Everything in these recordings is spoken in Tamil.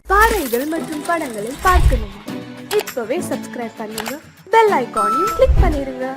பாடல்கள் மற்றும் படங்களை பார்க்கணுமா? இப்பவே சப்ஸ்கிரைப் பண்ணுங்க, பெல் ஐகானையும் கிளிக் பண்ணிருங்க.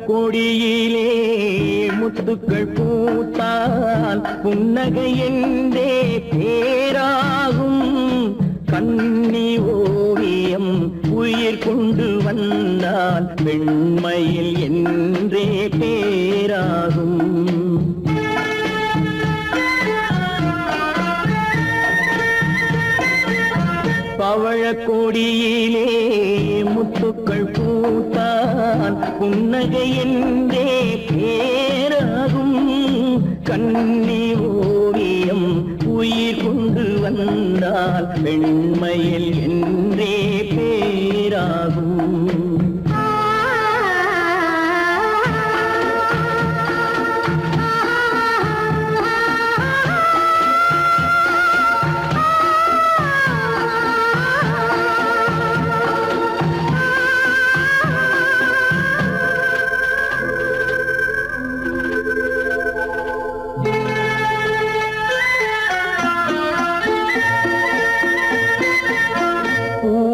கொடியிலே முத்துக்கள் பூத்தால் புன்னகை என்றே பேராகும். கண்ணி ஓவியம் உயிர் கொண்டு வந்தால் பெண்மையில் என்றே பேராகும். பவழக்கொடியிலே முத்துக்கள் பூத்தால் புன்னகை என்றே பேராகும். கண்ணி ஓவியம் உயிர் கொண்டு வந்தால் பெண்மையில் என்றே பேராகும்.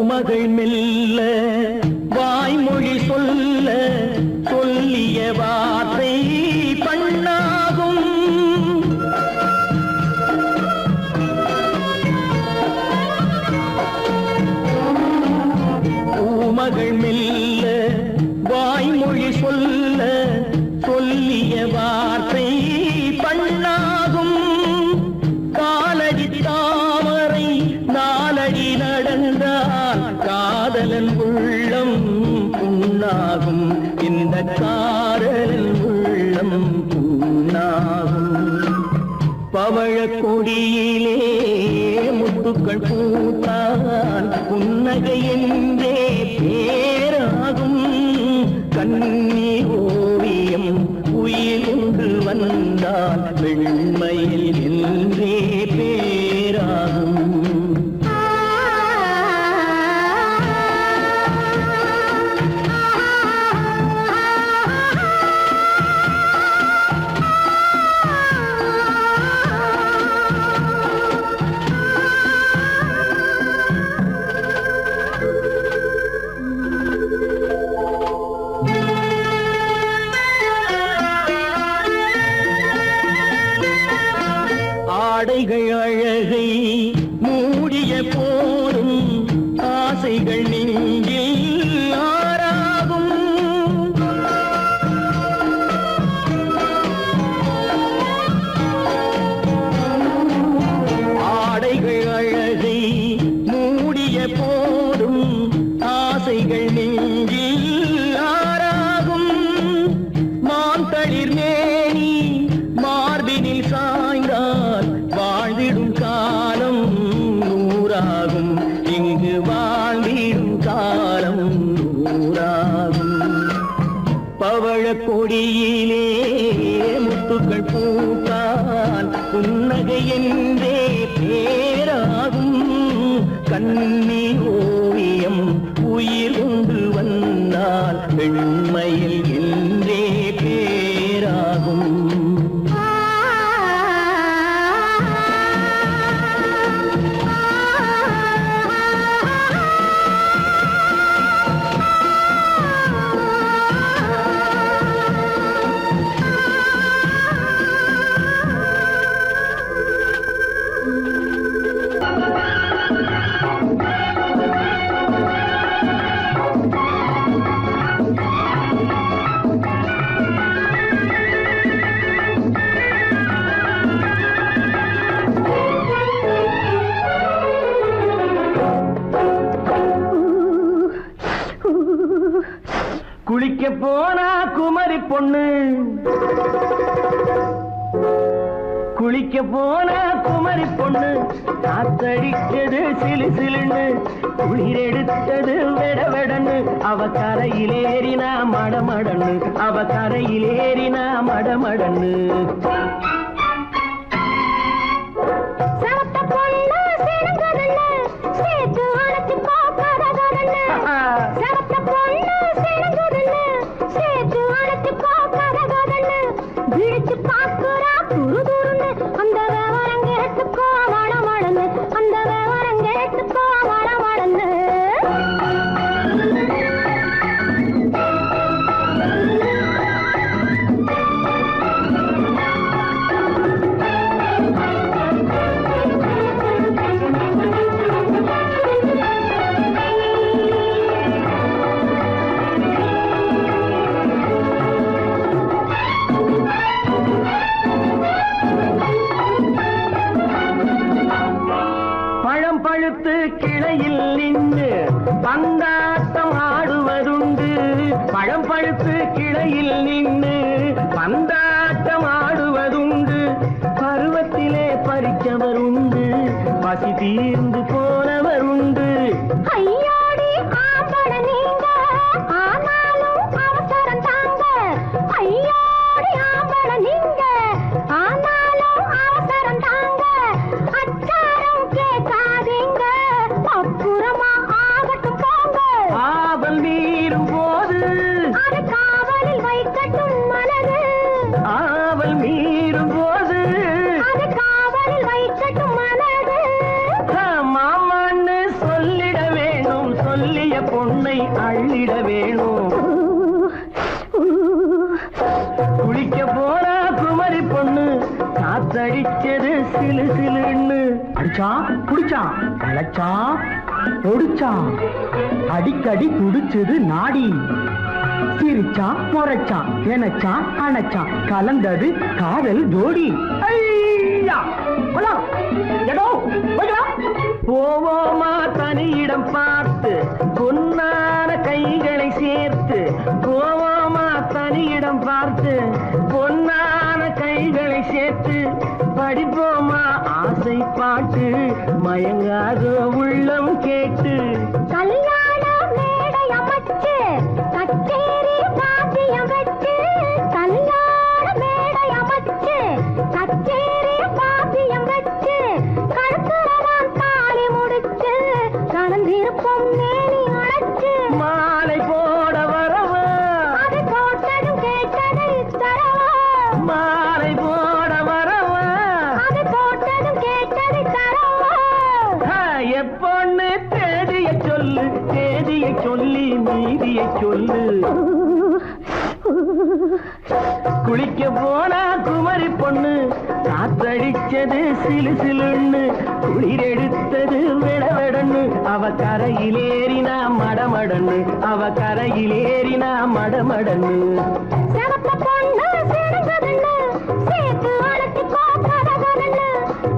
மகள் மெல்ல வாய்மொழி சொல்ல சொல்லிய வார்த்தை பண்ணாகும். பூமகள் மெல்ல வாய்மொழி சொல்ல சொல்லிய வார்த்தை பண்ணாகும். காலடி தாமரை நாலடி நடந்தால் காதலன் உள்ளம் புண்ணாகும். இந்த காதலன் உள்ளம் புண்ணாகும். பவழக்கொடியிலே முத்துக்கள் பூத்தால் புன்னகை என்றே பேராகும். கண்ணி ஓவியம் உயிர் கொண்டு வந்தால் வெண்மையில் என்றே பேராகும். ஆடைகள் அழகை மூடிய போதும் ஆசைகள் நெஞ்சில் ஆறாகும். ஆடைகள் அழகை மூடிய போதும் ஆசைகள் நெஞ்சில் ஆறாகும். மாந்தளிர் மேனி மார்பினில் சாய்ந்தால் வாழ்ந்திடும் காலம் நூறாகும். இங்கு வாழ்ந்திடும் காலம் நூறாகும். பவழக்கொடியிலே முத்துக்கள் பூத்தால் புன்னகை என்றே பேராகும். கண்ணி ஓவியம் உயிர் கொண்டு வந்தால் பெண்மையில் என்றே பேராகும். போனா குமரி பொண்ணு குளிக்க போன குமரி பொண்ணு காத்தடிச்சது சிலு சிலுன்னு குளிர் எடுத்தது வெடவெடன்னு அவ கரையிலேறினா மடமடன்னு அவ கரையிலேறினா மடமடன்னு கிளையில் நின்று பந்தாட்டம் ஆடுவதுண்டு பழம் பழுத்து கிளையில் நின்று பந்தாட்டம் ஆடுவதுண்டு பருவத்திலே பறிச்சவர் உண்டு பசி தீர்ந்து போனவர் உண்டு ஐயோடி ஆம்பள நீங்க ஆனாலும் அவசரம் தாங்க ஐயோடி ஆம்பள நீங்க ஆனாலும் அவசரம் தாங்க அச்சாரம் கேட்காதீங்க அப்புறமா ஆகட்டும் போங்க ஆவல் மீறும் போது அது காவலில் வைக்கட்டும் மனது ஆவல் மீறும் போது அது காவலில் வைக்கட்டும் மனது மாமான்னு சொல்லிட வேணும் சொல்லிய பொண்ணை அள்ளிட வேணும் குளிக்க போனா குமரி பொண்ணு காத்தடிச்சது சிலு சிலுன்னு அடிச்சா குடிச்சா களைச்சா பொடிச்சா அடிக்கடி துடிச்சது நாடி சிரிச்சா முறைச்சா எனச்சா அணைச்சா கலந்தது காதல் ஜோடி போவோமா தனியிடம் பார்த்து பொன்னான கைகளை சேர்த்து போவோமா தனியிடம் பார்த்து பொன்னான கைகளை சேர்த்து படிப்போமா ஆசை பாட்டு மயங்காத உள்ளம் கேட்டு கல்யாண மேடை அமைச்சு கச்சேரி வாத்தியம் வச்சு கல்யாண மேடை அமைச்சு கச்சேரி வாத்தியம் வச்சு கழுத்துறவான் தாலி முடிச்சு கலந்திருப்போம் மேனி அழைச்சு மாலை போட வரவா அது போட்டதும் கேட்டதை தரவா மாலை போட வரவா அது போட்டதும் கேட்டதை தரவா எப்பொண்ணு தேதியை சொல்லு தேதியை சொல்லி மீதியை சொல்லு குளிக்க போனா குமரி பொண்ணு காத்தடிச்சது சிலு சிலுன்னு குளிர் எடுத்தது வெடவெடன்னு அவ கரையிலேறினா மடமடன்னு அவ கரையிலேறினா மடமடன்னு சிவத்த பொண்ணு சிறந்ததுன்னு சேர்த்து அழைச்சிக்கோ கதகதன்னு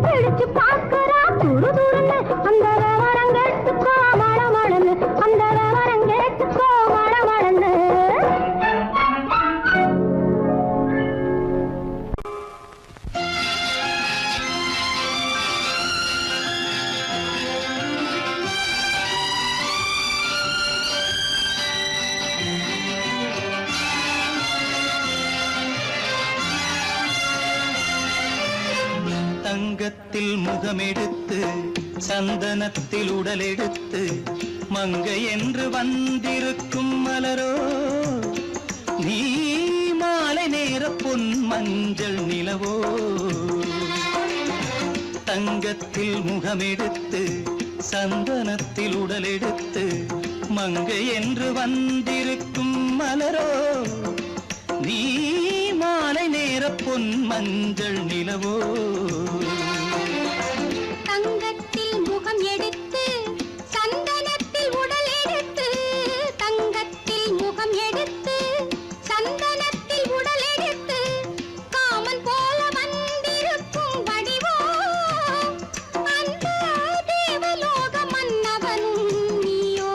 பிடிச்சு பார்க்கறா துரு துருன்னு அந்த விவரம் கேட்டுக்கோ மழமழன்னு அந்த விவரம் கேட்டுக்கோ மழமழன்னு தங்கத்தில் முகமெடுத்து சந்தனத்தில் உடலெடுத்து மங்கை என்று வந்திருக்கும் மலரோ நீ மாலை நேர பொன் மஞ்சள் நிலவோ தங்கத்தில் முகமெடுத்து சந்தனத்தில் உடலெடுத்து மங்கை என்று வந்திருக்கும் மலரோ நீ மாலை நேர பொன் மஞ்சள் நிலவோ தங்கத்தில் முகம் எடுத்து சந்தனத்தில் உடல் எடுத்து தங்கத்தில் முகம் எடுத்து சந்தனத்தில் உடல் எடுத்து காமன் போல வந்திருக்கும் வடிவோ அந்த தேவலோக மன்னவனும் நீயோ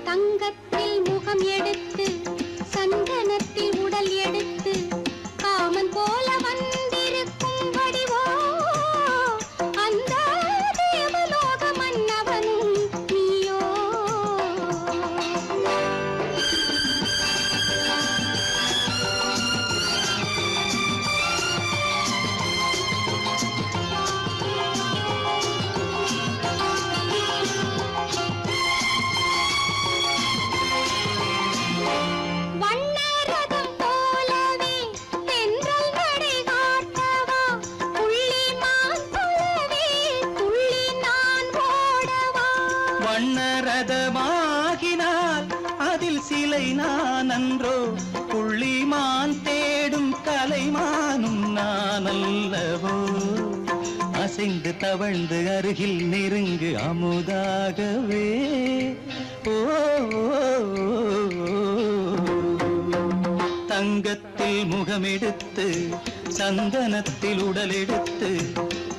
தங்கத்தில் முகம் வண்ணரதமாகினால் அதில் சிலை நான் அன்றோ, புள்ளிமான் தேடும் கலைமானும் நான் அல்லவோ. அசைந்து தவழ்ந்து அருகில் நெருங்கு அமுதாகவே. ஓ தங்கத்தில் முகமெடுத்து சந்தனத்தில் உடலெடுத்து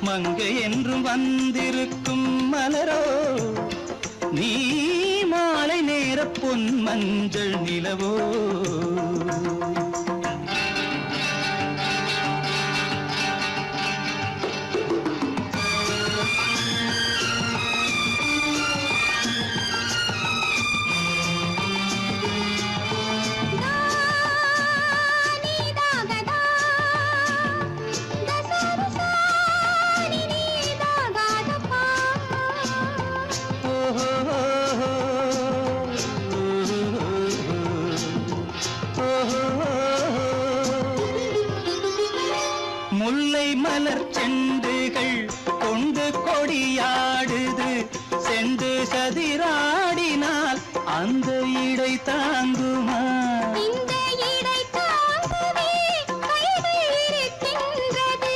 மங்கை என்றும் வந்திருக்கும் மலரோ, நீ மாலை நேர பொன் மஞ்சள் நிலவோ. முல்லை மலர் செண்டுகள் கொண்டு கொடியாடுது, செண்டு சதிராடினால் அந்த இடை தாங்குமா? இந்த இடை தாங்குவே கைகள் இருக்கின்றது,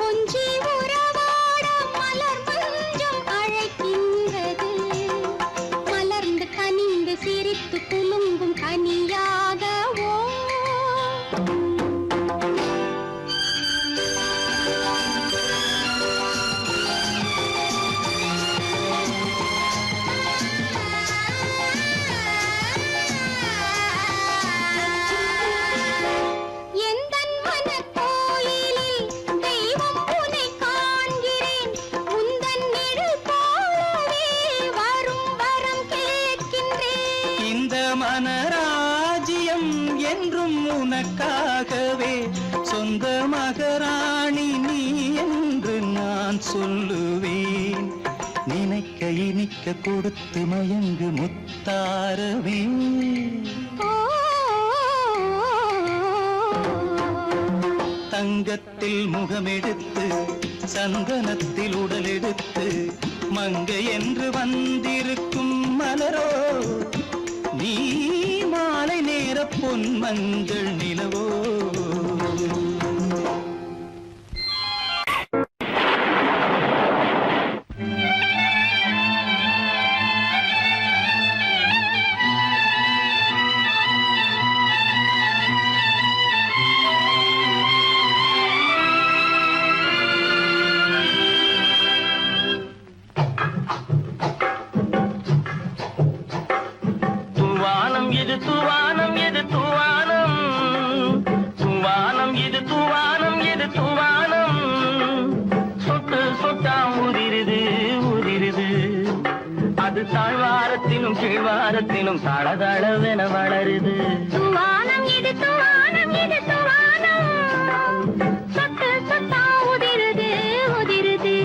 கொஞ்சி உறவாட மலர் மஞ்சம் அழைக்கின்றது. மலர்ந்து கனிந்து சிரித்து குலுங்கும் கனியாகவோ. மனராஜ்யம் என்றும் உனக்காகவே, சொந்த மகராணி நீ என்று நான் சொல்லுவேன். நினைக்க இனிக்க கொடுத்து மயங்கு முத்தாரவே. தங்கத்தில் முகமெடுத்து சந்தனத்தில் உடலெடுத்து மங்கை என்று வந்திருக்கும் மலரோ, நீ மாலை நேர பொன் மஞ்சள் நிலவோ. இது தூவானம், இது தூவானம், தூவானம் இது தூவானம், இது தூவானம். சொட்டு சொட்டா உதிருது உதிருது, அது தாழ்வாரத்திலும் கீழ்வாரத்திலும் தளதளவென வளருது. தூவானம் இது தூவானம், இது தூவானம், சொட்டு சொட்டா உதிருது உதிருது,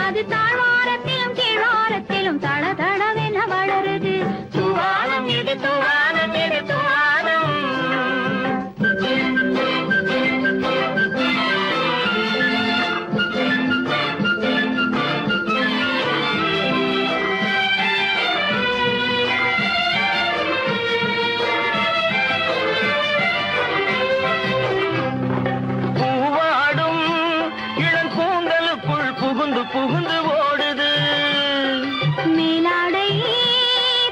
அது தாழ்வாரத்திலும் கீழ்வாரத்திலும் தளதளவென வளருது. தூவானம் இது தூவானம், இது தூவானம். பூவாடும் இளங்கூந்தலுக்குள் புகுந்து புகுந்து ஓடுது. மேலாடை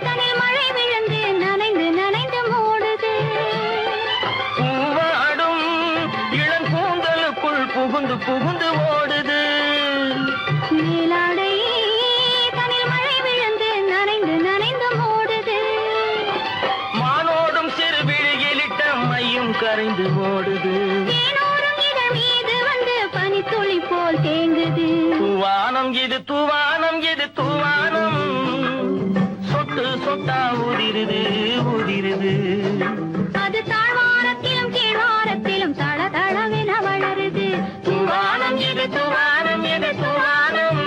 தனில் மழை விழுந்து நனைந்து நனைந்து மூடுது. பூவாடும் இளங்கூந்தலுக்குள் புகுந்து புகுந்து ஓடுது. மேலாடை தனில் மழை விழுந்து நனைந்து நனைந்து மூடுது. மானோடும் சிறு விழியிலிட்ட மையும் கரைந்து ஓடுது. தேனோரும் இதழ் மீது வந்து பனித்துளி போல் தேங்குது. தூவானம் இது தூவானம், இது தூவானம். சொட்டு சொட்டா உதிருது உதிருது, அது தாழ்வாரத்திலும் கீழ்வாரத்திலும் தளதளவென வளருது. தூவானம் இது தூவானம், இது தூவானம்.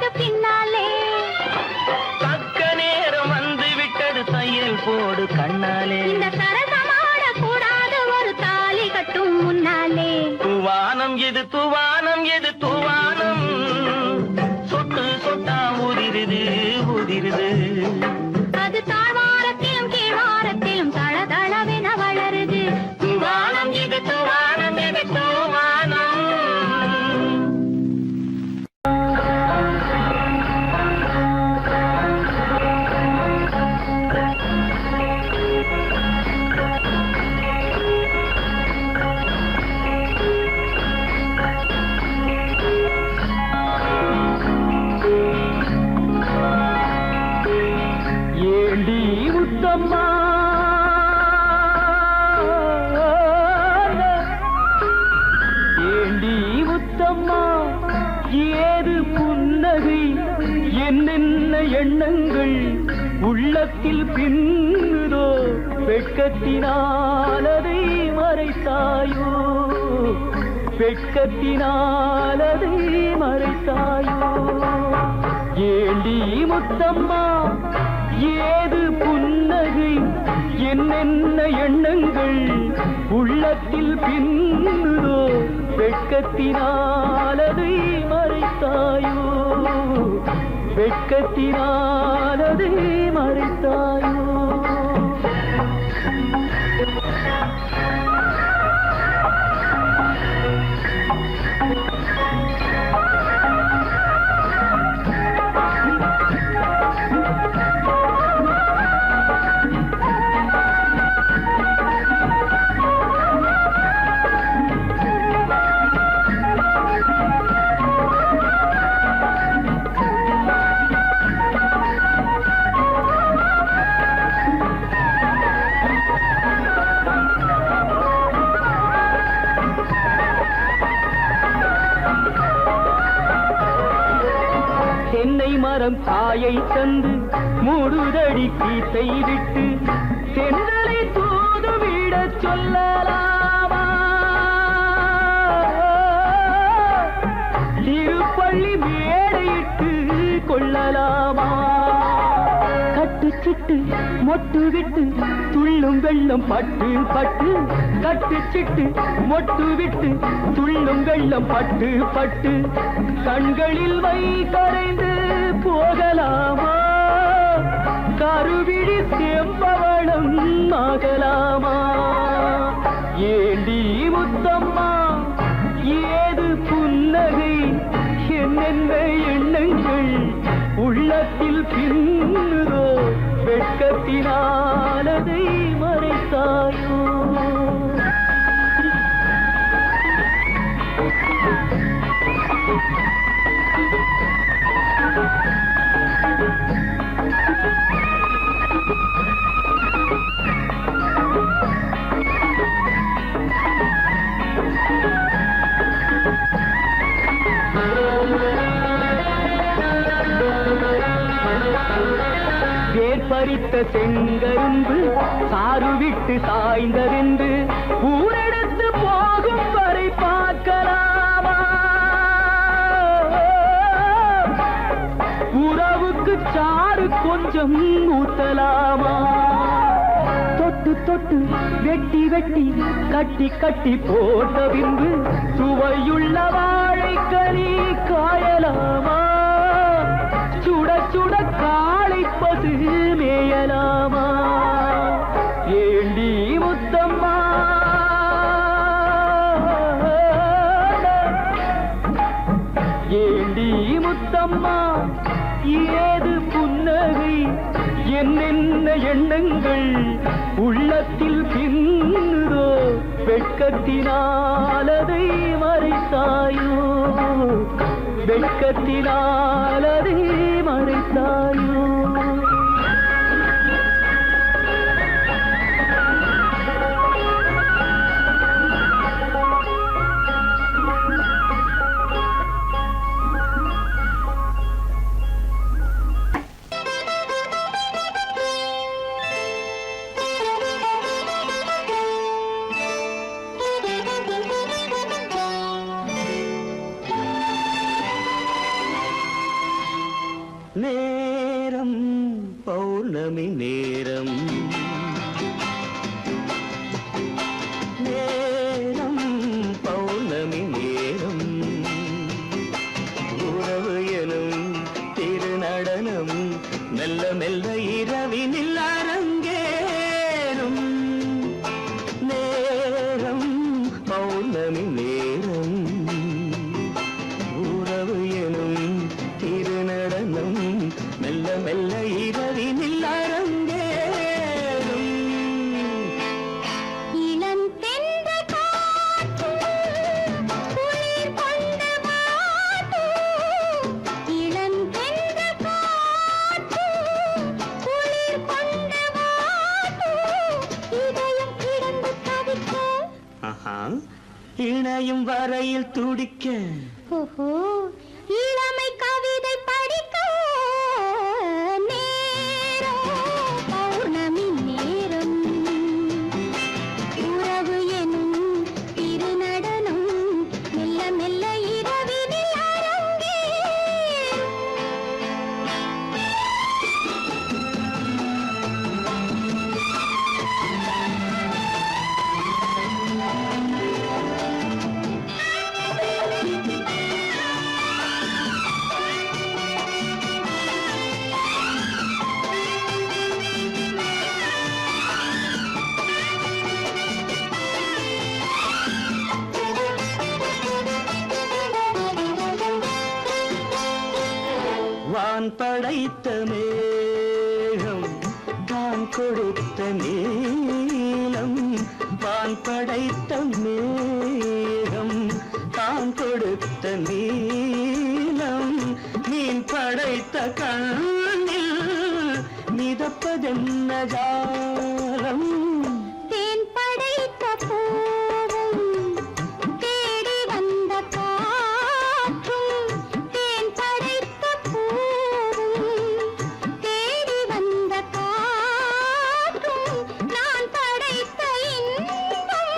வருது பின்னாலே. தக்க நேரம் வந்து விட்டது தையல் போடு கண்ணாலே. இந்த சரசமாட கூடாது ஒரு தாலி கட்டும் முன்னாலே. தூவானம் எது தூவானம் எது தூவானம், சொட்டு சொட்டா உதிருது உதிருது. அது தாழ்வாரத்திலும் கீழ்வாரத்திலும் தளதளவென வளருது. தூவானம் எது தூவானம் எது தூவானம். ஏண்டி முத்தம்மா ஏண்டி முத்தம்மா, ஏது புன்னகை, என்னென்ன எண்ணங்கள் உள்ளத்தில் பின்னுதோ, வெட்கத்தினாலதை மறைத்தாயோ, வெட்கத்தினாலதை மறைத்தாயோ. ஏண்டி முத்தம்மா, ஏது புன்னகை, என்னென்ன எண்ணங்கள் உள்ளத்தில் பின்னுதோ, வெட்கத்தினாலதை மறைத்தாயோ, வெட்கத்தினாலதை மறைத்தாயோ. தென்னை மரம் காயை தந்து மூடுதடி கீத்தை விட்டு, தென்றலை தூதுவிடச் சொல்லலாமா, திருப்பள்ளி மேடையிட்டு கொள்ளலாமா. கட்டுச்சிட்டு மொட்டு விட்டு துள்ளும் வெள்ளம் பட்டு பட்டு, கட்டுச்சிட்டு மொட்டு விட்டு துள்ளும் வெள்ளம் பட்டு பட்டு, கண்களில் வை கரைந்து போகலாமா, கருவிழி செம்பவளம் ஆகலாமா. ஏண்டி முத்தம்மா, ஏது புன்னகை, என்னென்ன எண்ணங்கள் உள்ளத்தில் பின்னுதோ, வெட்கத்தினாலதை மறைத்தாயோ. வேர்பறித்த செங்கரும்பு சாறு விட்டு சாய்ந்தறிந்து, ஊரெடுத்து போகும் வரை பார்க்கலாமா, உறவுக்கு சாறு கொஞ்சம் ஊத்தலாமா. தொட்டு தொட்டு வெட்டி வெட்டி கட்டி கட்டி போட்ட பின்பு, சுவையுள்ள வாழைக்கனி காயலாமா, சுட சுட காளை பசு மேயலாமா. ஏண்டி முத்தம்மா, ஏண்டி முத்தம்மா, ஏது புன்னகை, என்னென்ன எண்ணங்கள் உள்ளத்தில் பின்னுதோ, வெட்கத்தினாலதை மறைத்தாயோ, வெட்கத்தினாலதை மறைத்தாயோ. நேரம் பௌர்ணமி நேரம் நேரம் பௌர்ணமி நேரம் உறவு எனும் திருநடனம் மெல்ல மெல்ல இரவினில் அரங்கேறும் நேரம் பௌர்ணமி நேரம் உறவு எனும் திருநடனம் மெல்ல மெல்ல இரவினில் அரங்கேறும் இளம் தென்றல் காற்றும் குளிர் கொண்ட வாட்டும் இளம் தென்றல் காற்றும் குளிர் கொண்ட வாட்டும் இதயம் கிடந்து தவிக்க இணையும் வரையில் துடிக்க ஓஹோ இளமை கவிதை படிக்க நேரம் பௌர்ணமி நேரம் உறவு எனும் திருநடனம் மெல்ல மெல்ல இரவினில் அரங்கேறும் வான் படைத்த மேகம் தான் கொடுத்த நீலம் வான் படைத்த மேகம் தான் கொடுத்த நீலம் மீன் படைத்த கண்ணில் மிதப்பதென்ன ஜாலம் தேன் படைத்த பூவும் தேடி வந்த காற்றும் தேன் படைத்த பூவும் தேடி வந்த காற்றும் நான் படைத்த இன்பம்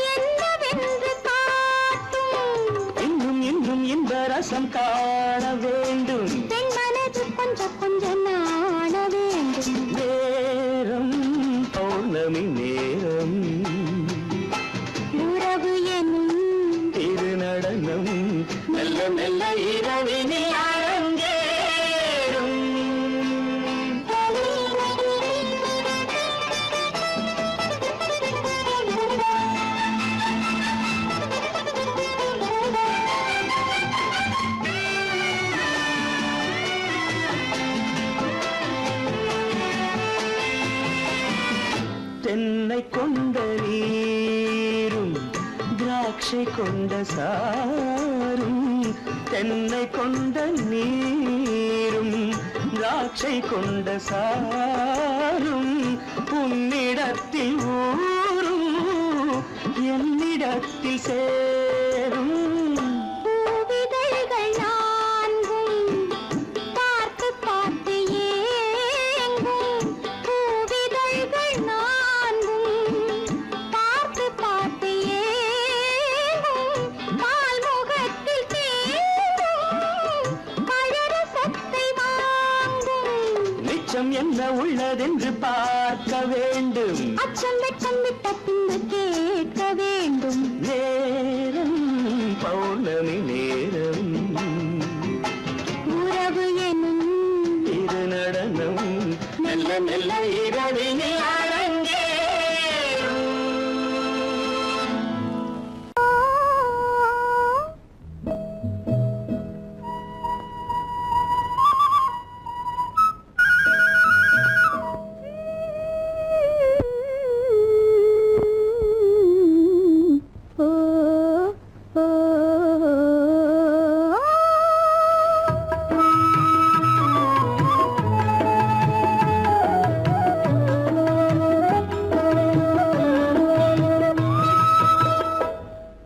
என்னவென்று காட்டும் இன்னும் இன்னும் இந்த ரசம் காண வேண்டும் பெண் மனது கொஞ்சம் கொஞ்சம் நாண வேண்டும் நேரம் பௌர்ணமி நேரம் உறவு எனும் திருநடனம் மெல்ல மெல்ல இரவினில் அரங்கேறும் தென்னை கொண்ட நீரும் திராட்சை கொண்ட சாரும் தென்னை கொண்ட நீரும் திராட்சை கொண்ட சாரும் உன்னிடத்தில் ஊரும் என்னிடத்தில் சேரும் பூவிதழ்கள் நான்கும் பார்த்து பார்த்து ஏங்கும் பூவிதழ்கள் நான்கும் பார்த்து பார்த்து ஏங்கும் பால்முகத்தில் தேங்கும் பழரசத்தை வாங்கும் நிச்சம் என்ன உள்ளதென்று பார்க்க வேண்டும் அச்சம் வெச்சம் விட்ட பின்பு கேட்க வேண்டும் நேரம் பௌர்ணமி நேரம் உறவு எனும் திருநடனம் மெல்ல மெல்ல இரவினில் அரங்கேறும்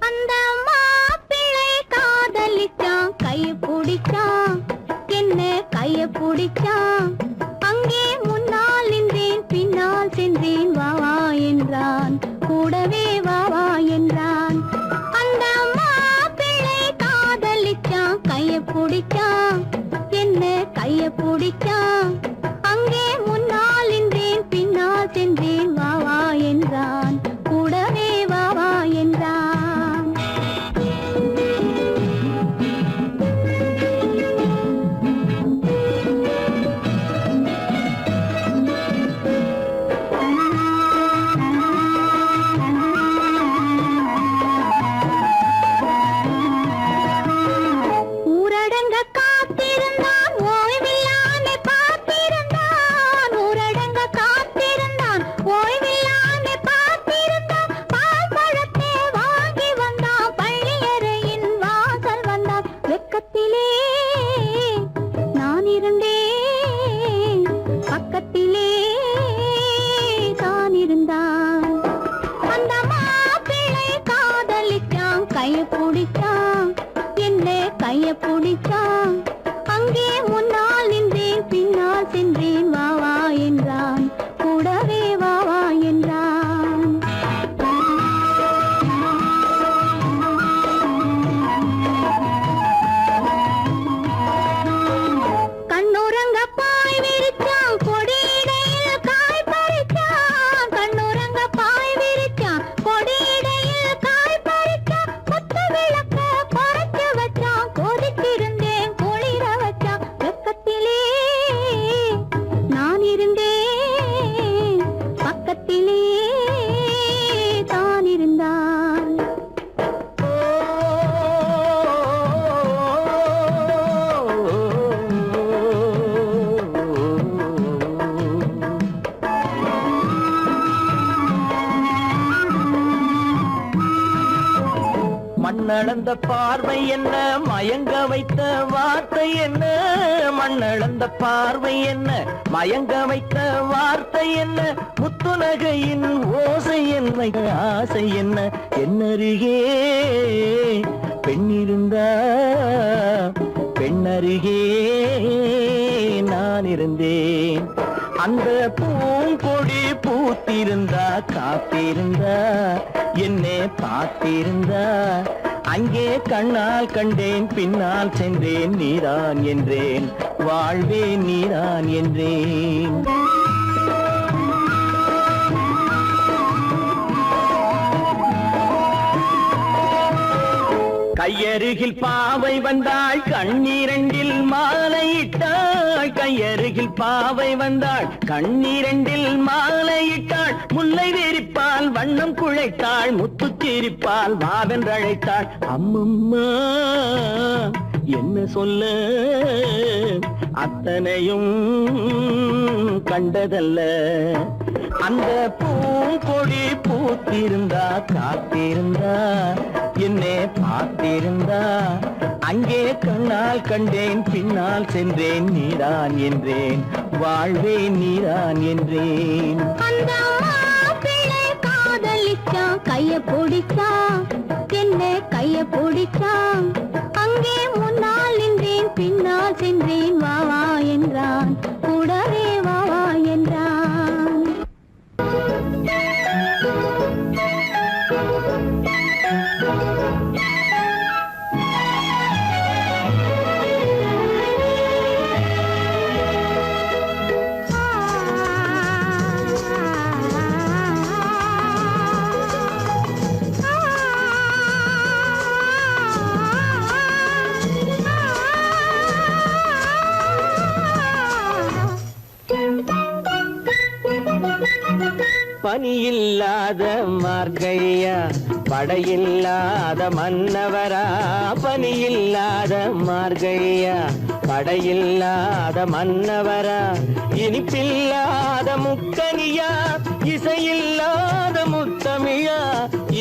அந்த மாப்பிள்ளை காதலிச்சான் கைய பிடிச்சான் என்ன கைய பிடிச்சான் அங்கே முன்னால் நின்றேன் பின்னால் சென்றேன் வா வா என்றான் கூடவே வா வா என்றான் அந்த மாப்பிள்ளை காதலிச்சான் கைய பிடிச்சான் என்ன கைய பிடிச்சான் அங்கே முன்னால் நின்றேன் பின்னால் சென்றேன் வா வா என்றான் கூடவே வா வா என்றான் ஊரடங்க காத்திருந்தான் ஓய்வில்லாமே பார்த்திருந்தான் ஊரடங்க காத்திருந்தான் ஓய்வில்லாமே பார்த்திருந்தான் பால் பழத்தை வாங்கி வந்தான் பள்ளியறையின் வாசல் வந்தான் வெக்கத்திலே நான் இருந்தேன் பக்கத்திலே தான் இருந்தான் அந்த மாப்பிள்ளை காதலிச்சான் கைய பிடிச்சான் என்ன கைய பிடிச்சான் அங்கே முன்னால் நின்றேன் பின்னால் சென்றேன் வா வா என்றான் கூடவே வா வா என்றான் கண்ணுறங்க பாய் விரிச்சான் கொடியிடையில் காய் பறிச்சான் கண்ணுறங்க பாய் விரிச்சான் கொடியிடையில் காய் பறிச்சான் கொத்து விளக்க பறச்சு வச்சான் கொதிச்சிருந்தேன் குளிர வச்சான் வெக்கத்திலே நான் இருந்தேன் பக்கத்திலே தான் இருந்தான் மண்ணளந்த பார்வை என்ன மயங்க வைத்த வார்த்தை என்ன மண்ணளந்த பார்வை என்ன மயங்க வைத்த வார்த்தை என்ன முத்துநகையின் ஓசை என்ன ஆசை என்ன என்னருகே பெண்ணிருந்தா பெண்ணருகே நான் இருந்தேன் அந்த பூங்கொடி பூத்திருந்தா காத்திருந்தா என்னை பார்த்திருந்தா அங்கே கண்ணால் கண்டேன் பின்னால் சென்றேன் நீதான் என்றேன் வாழ்வே நீதான் என்றேன் கையருகில் பாவை வந்தாள் கண்ணீரண்டில் மாலையிட்டாள் கையருகில் பாவை வந்தாள் கண்ணீரண்டில் மாலையிட்டாள் முல்லை வெறிப்பால் வண்ணம் குழைத்தாள் முத்துச்சிரிப்பால் வாவென்றழைத்தாள் அம்மம்மா என்ன சொல்ல அத்தனையும் கண்டதல்ல அந்த பூங்கொடி பூத்திருந்தா காத்திருந்தா என்னை பார்த்திருந்தா அங்கே கண்ணால் கண்டேன் பின்னால் சென்றேன் நீதான் என்றேன் வாழ்வே நீதான் என்றேன் அந்த மாப்பிள்ளை காதலிச்சான் கைய பிடிச்சான் என்ன கைய பிடிச்சான் அங்கே முன்னால் நின்றேன் பின்னால் சென்றேன் வா வா என்றான் கூடவே வா வா என்றான் பனியில்லாத மார்கழியா படையில்லாத மன்னவரா பனியில்லாத மார்கழியா படையில்லாத மன்னவரா இனிப்பில்லாத முக்கனியா இசையில்லாத முத்தமிழா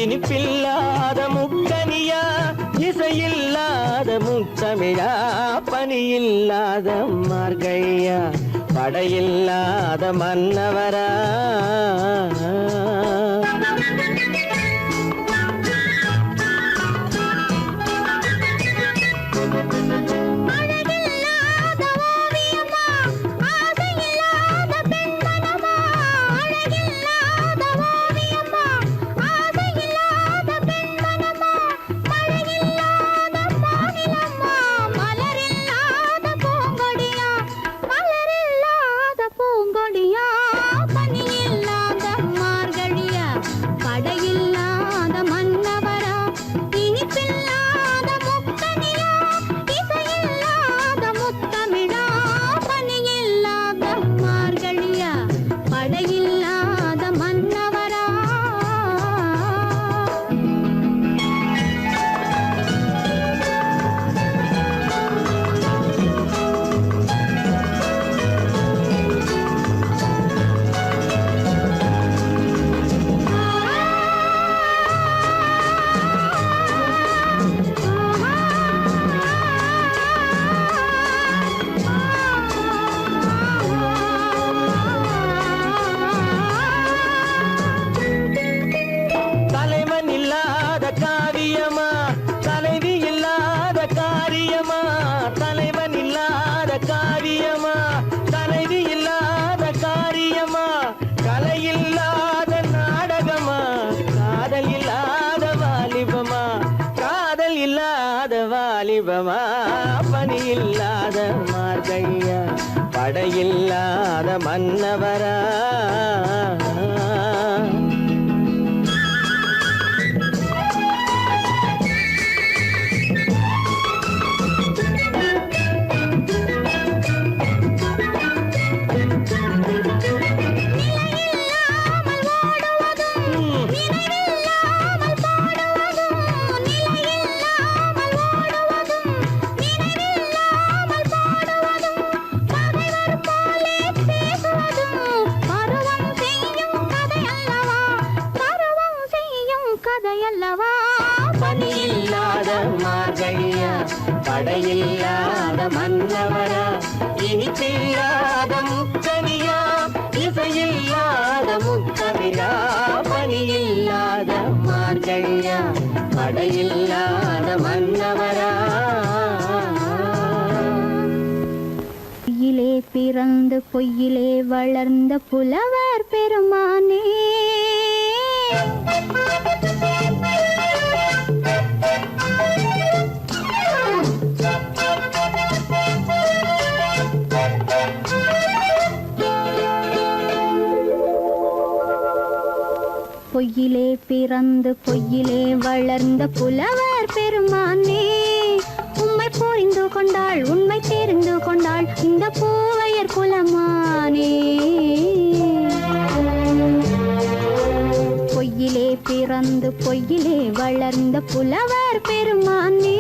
இனிப்பில்லாத முக்கனியா இசையில்லாத முத்தமிழா பனியில்லாத மார்கழியா படையில்லாத மன்னவரா காரியமா தலைவி இல்லாத காரியமா கலை இல்லாத நாடகமா காதல் இல்லாத வாலிபமா காதல் இல்லாத வாலிபமா பணி இல்லாத மார்கழியா படையில்லாத மன்னவரா பணியில்லாத மார்கழியா படையில்லாத மன்னவரா இனிப்பில்லாத முக்கனியா இசையில்லாத முக்கவிழா பணியில்லாத மார்கழியா படையில்லாத மன்னவரா பொய்யிலே பிறந்து பொய்யிலே வளர்ந்த புலவர் பெருமானே பொய்யிலே பிறந்து பொய்யிலே வளர்ந்த புலவர் பெருமானே உம்மை புரிந்து கொண்டாள் உண்மை தெரிந்து கொண்டாள் இந்த பூவையர் குலமானே பொய்யிலே பிறந்து பொய்யிலே வளர்ந்த புலவர் பெருமானே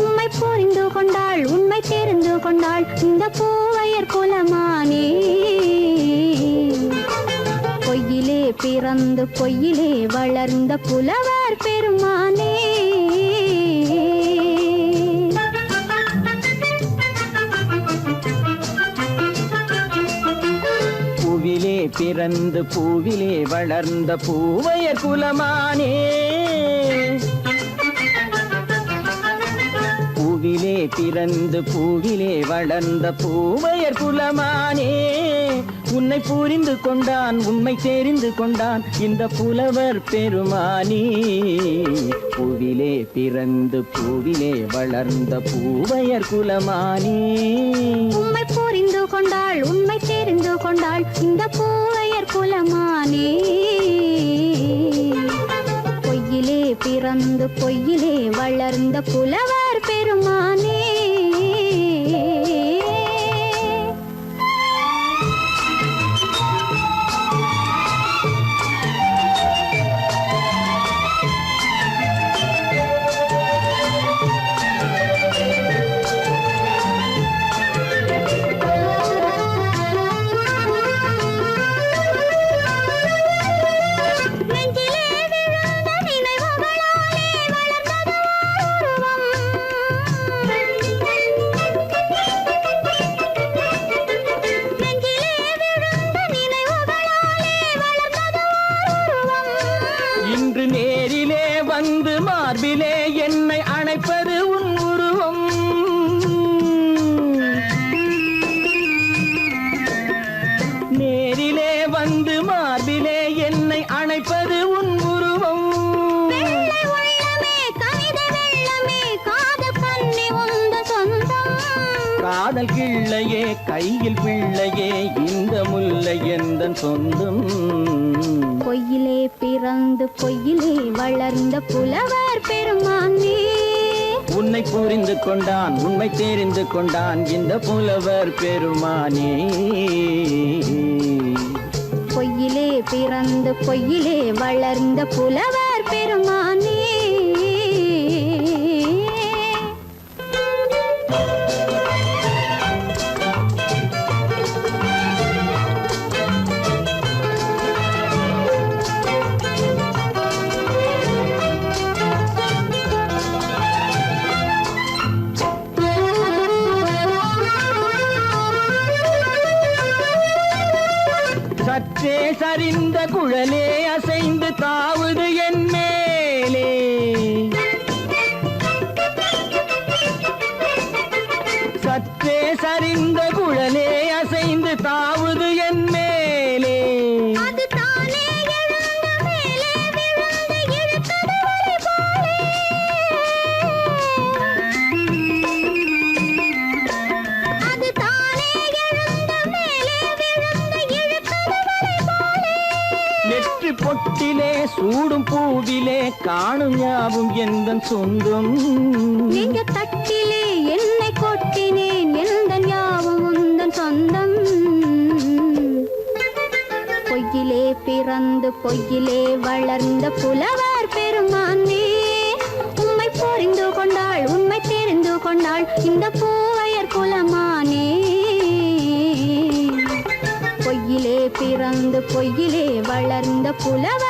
உம்மை புரிந்து கொண்டாள் உண்மை தெரிந்து கொண்டாள் இந்த பூவையர் குலமானே பொய்யிலே பிறந்து பொய்யிலே வளர்ந்த புலவர் பெருமானே பூவிலே பிறந்து பூவிலே வளர்ந்த பூவையர் குலமானே பூவிலே பிறந்து பூவிலே வளர்ந்த பூவையர் குலமானே உன்னை புரிந்து கொண்டான் உண்மை தெரிந்து கொண்டான் இந்த புலவர் பெருமானே பூவிலே பிறந்து பூவிலே வளர்ந்த பூவையர் குலமானே உம்மை புரிந்து கொண்டாள் உண்மை தெரிந்து கொண்டாள் இந்த பூவையர் குலமானே பொய்யிலே பிறந்து பொய்யிலே வளர்ந்த புலவர் பெருமானே நேரிலே வந்து மார்பிலே என்னை அணைப்பது உன் உருவம் நேரிலே வந்து மார்பிலே என்னை அணைப்பது உன் உருவம் காதல் கிள்ளையே கையில் பிள்ளையே இந்த முல்லை எந்தன் சொந்தம் பொய்யிலே பிறந்து பொய்யிலே வளர்ந்த புலவர் பெருமானே உன்னை புரிந்து கொண்டான் உண்மை தெரிந்து கொண்டான் இந்த புலவர் பெருமானே பொய்யிலே பிறந்து பொய்யிலே வளர்ந்த புலவர் பெருமானே சற்றே சரிந்த குழலே அசைந்து தாவுது என் மேலே சற்றே அறிந்த குழலே அசைந்து தாவுது என் மேலே. அது தானே எழுந்த மேலே விழுந்து இழுத்தது வலை போலே. அது தானே எழுந்த மேலே விழுந்து இழுத்தது வலை போலே. நெற்றி பொட்டிலே சூடும் பூவிலே காணும் யாவும் எந்தன் சொந்தம். நெஞ்ச தட்டிலே என்னை கொட்டினேன் எந்தன் யாவும் உந்தன் சொந்தம். பொய்யிலே பிறந்து பொய்யிலே வளர்ந்த புலவர் பெருமானே, உம்மை புரிந்து கொண்டாள் உண்மை தெரிந்து கொண்டாள் இந்த பூவையர் குலமானே. பொய்யிலே பிறந்து பொய்யிலே வளர்ந்த புலவர்